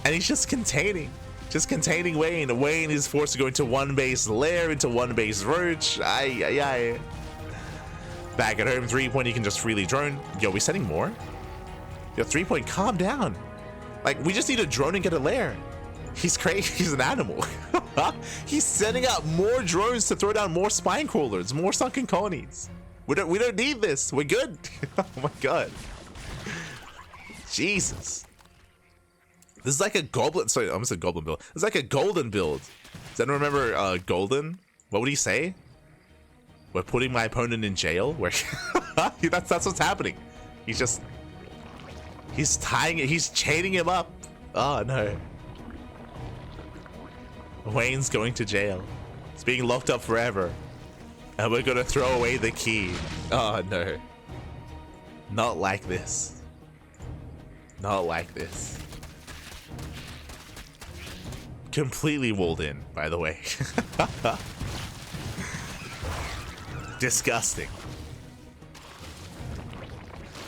And he's just containing. Just containing Wayne. Wayne is forced to go into one base lair, into one base roach. Ay, ay, ay. Back at home, 3-point, he can just freely drone. Yo, we sending more? Yo, 3-point, calm down. Like, we just need a drone and get a lair. He's crazy. He's an animal. He's sending out more drones to throw down more spine crawlers, more sunken colonies. We don't need this. We're good. Oh my god. Jesus. This is like a goblin. Sorry, I almost said goblin build. It's like a golden build. Does anyone remember Golden? What would he say? We're putting my opponent in jail. Where that's what's happening. He's tying it. He's chaining him up. Oh no. Wayne's going to jail. He's being locked up forever. And we're gonna throw away the key. Oh no. Not like this. Not like this. Completely walled in, by the way. Disgusting.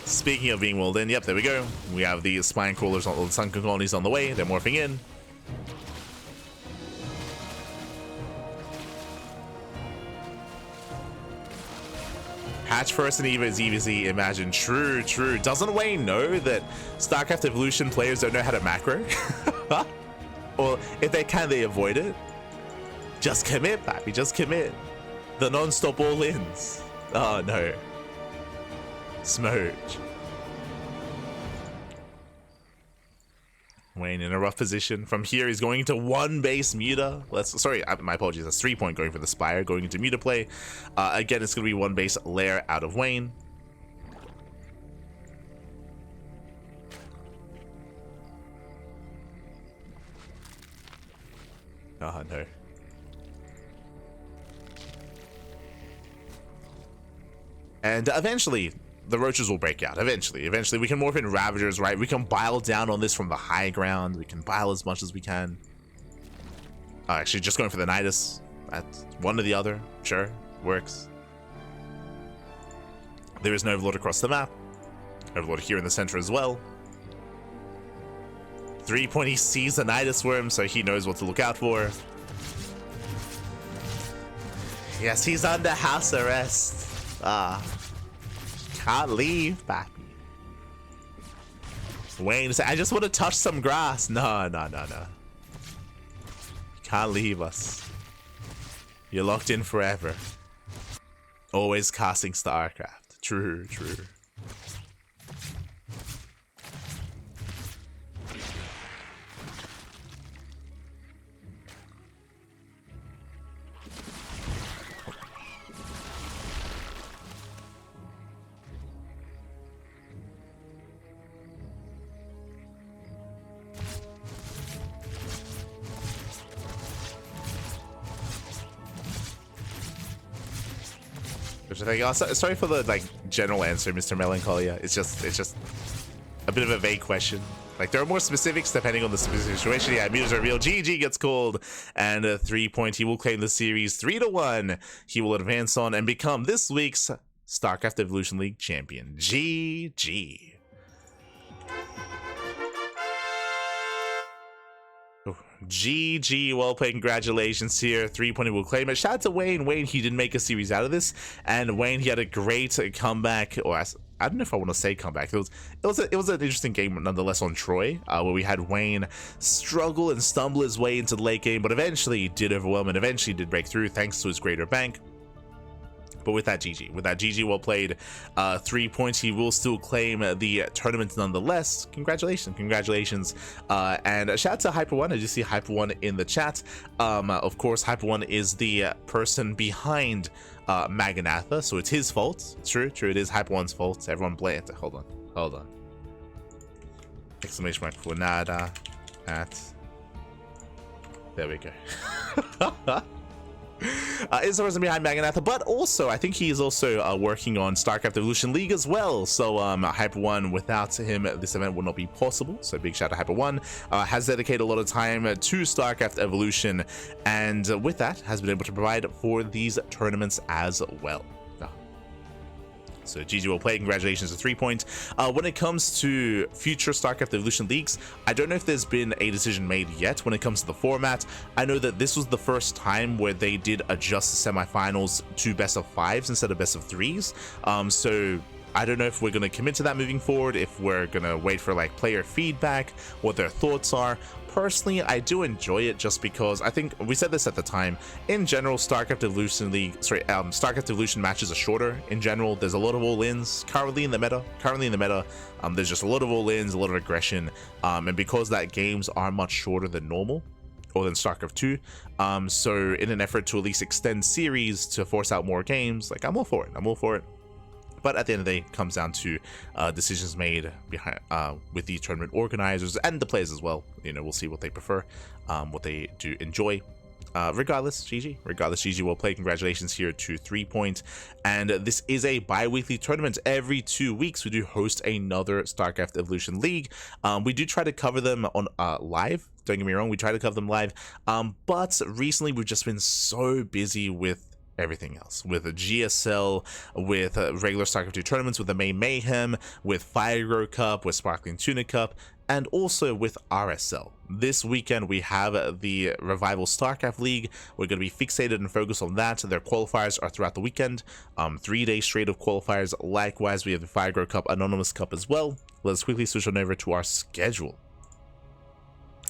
Speaking of being walled in, yep, there we go. We have the spine crawlers, the sunken colonies on the way. They're morphing in. Hatch first and ZvZ, imagine. True, true. Doesn't Wayne know that StarCraft Evolution players don't know how to macro? Or if they can, they avoid it? Just commit, papi, just commit. The non-stop all-ins. Oh, no. Smooch. Wayne in a rough position. From here, he's going into one base Muta. Sorry, my apologies. That's 3-point going for the Spire, going into Muta play. Again, it's going to be one base Lair out of Wayne. Oh, no. And eventually, the roaches will break out. Eventually we can morph in Ravagers, right? We can bile down on this from the high ground. We can bile as much as we can. Actually, just going for the Nidus. That's one or the other. Sure, works. There is no Overlord across the map. Overlord here in the center as well. 3-point, he sees the Nidus worm, so he knows what to look out for. Yes, he's under house arrest. Can't leave, papi. Wayne said, I just want to touch some grass. No. Can't leave us. You're locked in forever. Always casting StarCraft. True. Sorry for the general answer, Mr. Melancholia. It's just a bit of a vague question. There are more specifics depending on the specific situation. Yeah, Muta's reveal. GG gets called, and 3-point. He will claim the series 3-1. He will advance on and become this week's StarCraft Evolution League champion. GG. GG, well played, congratulations here. 3-point will claim it. Shout out to Wayne. Wayne, he did make a series out of this, and Wayne, he had a great comeback, or I don't know if I want to say comeback. It was an interesting game nonetheless on Troy, where we had Wayne struggle and stumble his way into the late game, but eventually did overwhelm and eventually did break through thanks to his greater bank. But with that GG, well played. 3 points, he will still claim the tournament nonetheless. Congratulations. And shout out to Hyper1. I just see Hyper1 in the chat. Of course, Hyper1 is the person behind Maganatha, so it's his fault. True, it is Hyper1's fault. Everyone blame it. Hold on. Exclamation mark for nada at. There we go. Is the person behind Maganatha, but also I think he is also working on StarCraft Evolution League as well. So Hyper1, without him, this event would not be possible. So big shout out to Hyper1. Has dedicated a lot of time to StarCraft Evolution, and with that has been able to provide for these tournaments as well. So GG will play. Congratulations to 3-point. When it comes to future StarCraft Evolution Leagues, I don't know if there's been a decision made yet when it comes to the format. I know that this was the first time where they did adjust the semifinals to best of 5s instead of best of 3s. So I don't know if we're going to commit to that moving forward, if we're going to wait for player feedback, what their thoughts are. Personally, I do enjoy it just because I think we said this at the time. In general, StarCraft Evolution League, StarCraft Evolution matches are shorter. In general, there's a lot of all-ins currently in the meta. There's just a lot of all-ins, a lot of aggression, and because that games are much shorter than normal, or than StarCraft 2. So in an effort to at least extend series to force out more games, I'm all for it. But at the end of the day, it comes down to decisions made behind with the tournament organizers and the players as well. We'll see what they prefer, what they do enjoy. regardless, GG. Regardless, GG will play. Congratulations here to 3Point. And this is a bi-weekly tournament. Every 2 weeks, we do host another StarCraft Evolution League. We do try to cover them on live. Don't get me wrong, we try to cover them live. But recently, we've just been so busy with everything else, with a GSL, with regular StarCraft 2 tournaments, with the May Mayhem, with Fire Cup, with Sparkling Tuna Cup, and also with RSL. This weekend we have the Revival StarCraft League. We're going to be fixated and focused on that. Their qualifiers are throughout the weekend, 3 days straight of qualifiers. Likewise, we have the Fire Cup, Anonymous Cup as well. Let's quickly switch on over to our schedule,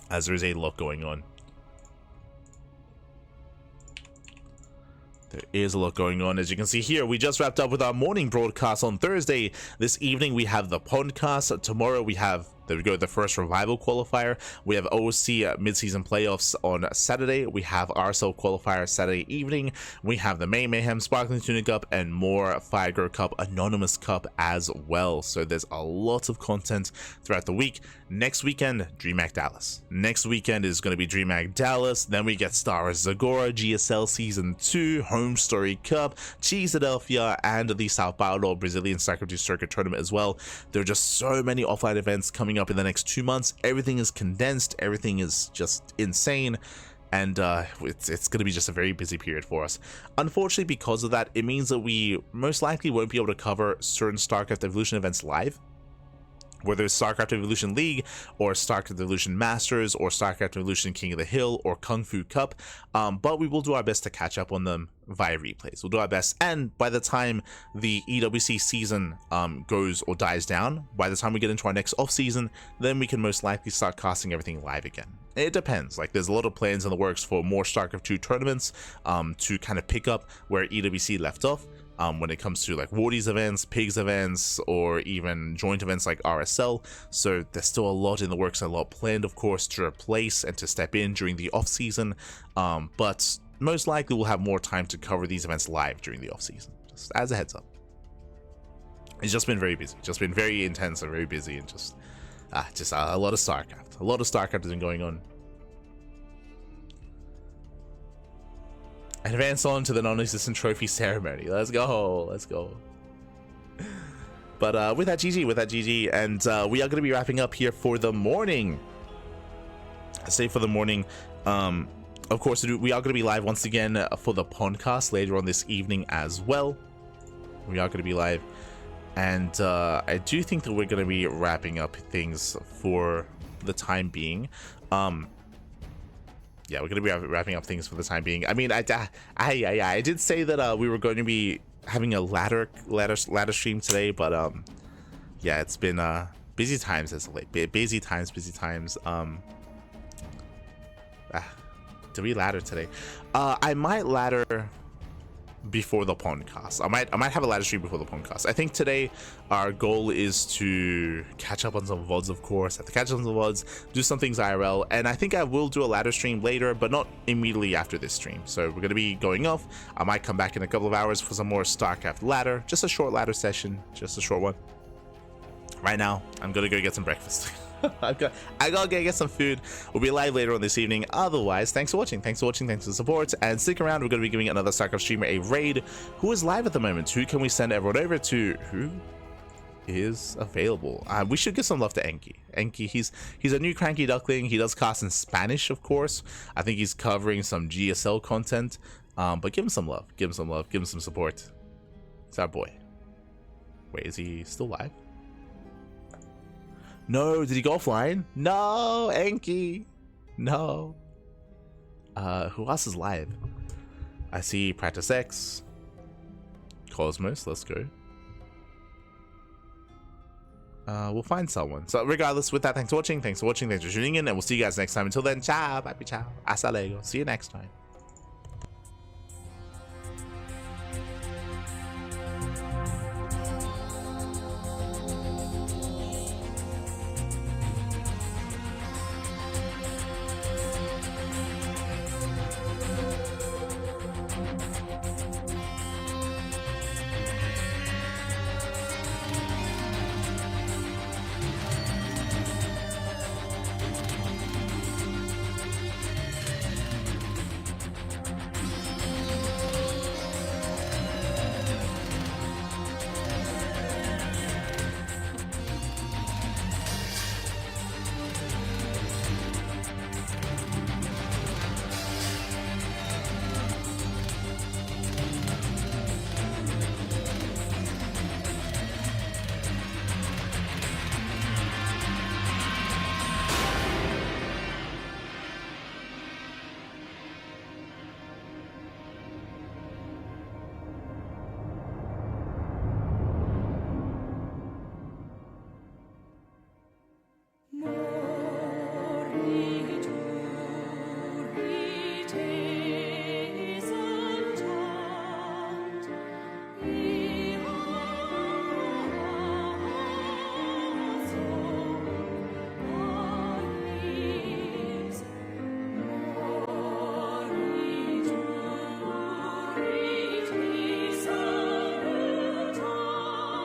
as there is a lot going on. There is a lot going on. As you can see here, we just wrapped up with our morning broadcast on Thursday. This evening we have the podcast. Tomorrow we have, there we go, the first Revival qualifier. We have OC mid-season playoffs on Saturday. We have RSL qualifier Saturday evening. We have the May Mayhem, Sparkling Tuna Cup, and more Fire Cup, Anonymous Cup as well. So there's a lot of content throughout the week. Next weekend, DreamHack Dallas. Next weekend is going to be DreamHack Dallas. Then we get Star Wars Zagora, GSL Season 2, Home Story Cup, Philadelphia, and the Sao Paulo Brazilian StarCraft 2 Circuit Tournament as well. There are just so many offline events coming up in the next 2 months. Everything is condensed. Everything is just insane. And it's going to be just a very busy period for us. Unfortunately, because of that, it means that we most likely won't be able to cover certain StarCraft Evolution events live, whether it's StarCraft Evolution League or StarCraft Evolution Masters or StarCraft Evolution King of the Hill or Kung Fu Cup, but we will do our best to catch up on them via replays. We'll do our best, and by the time the EWC season goes or dies down, by the time we get into our next off season, then we can most likely start casting everything live again. It depends. Like, there's a lot of plans in the works for more StarCraft 2 tournaments to kind of pick up where EWC left off. When it comes to like Wardy's events, Pigs events, or even joint events like RSL. So there's still a lot in the works, and a lot planned, of course, to replace and to step in during the off season. But most likely we'll have more time to cover these events live during the off season, just as a heads up. It's just been very busy, just been very intense and very busy, and just a lot of StarCraft. A lot of StarCraft has been going on. Advance on to the non-existent trophy ceremony. Let's go. Let's go. But with that, GG. And we are going to be wrapping up here for the morning. I say for the morning. Of course, we are going to be live once again for the podcast later on this evening as well. We are going to be live. And I do think that we're going to be wrapping up things for the time being. Yeah, we're going to be wrapping up things for the time being. I mean, I did say that we were going to be having a ladder stream today, but yeah, it's been busy times as of late. Busy times. Did we ladder today? I might ladder before the podcast. I might have a ladder stream before the podcast. I think today our goal is to catch up on some VODs, of course. Have to catch up on some VODs, do some things IRL, and I think I will do a ladder stream later, but not immediately after this stream. So we're going to be going off. I might come back in a couple of hours for some more StarCraft ladder, just a short ladder session, just a short one. Right now, I'm gonna go get some breakfast. I gotta go get some food. We'll be live later on this evening. Otherwise, thanks for watching, thanks for the support, and stick around. We're gonna be giving another StarCraft streamer a raid. Who is live at the moment? Who can we send everyone over to? Who is available? We should give some love to Enki. Enki, he's a new CranKy Duckling. He does cast in Spanish, of course. I think he's covering some GSL content. But give him some love. Give him some support. It's our boy. Wait, is he still live? No, did he go offline? No, Enki. No. Who else is live? I see Practice X. Cosmos, let's go. We'll find someone. So regardless, with that, thanks for watching, thanks for tuning in, and we'll see you guys next time. Until then, ciao, bye, ciao, hasta luego. See you next time.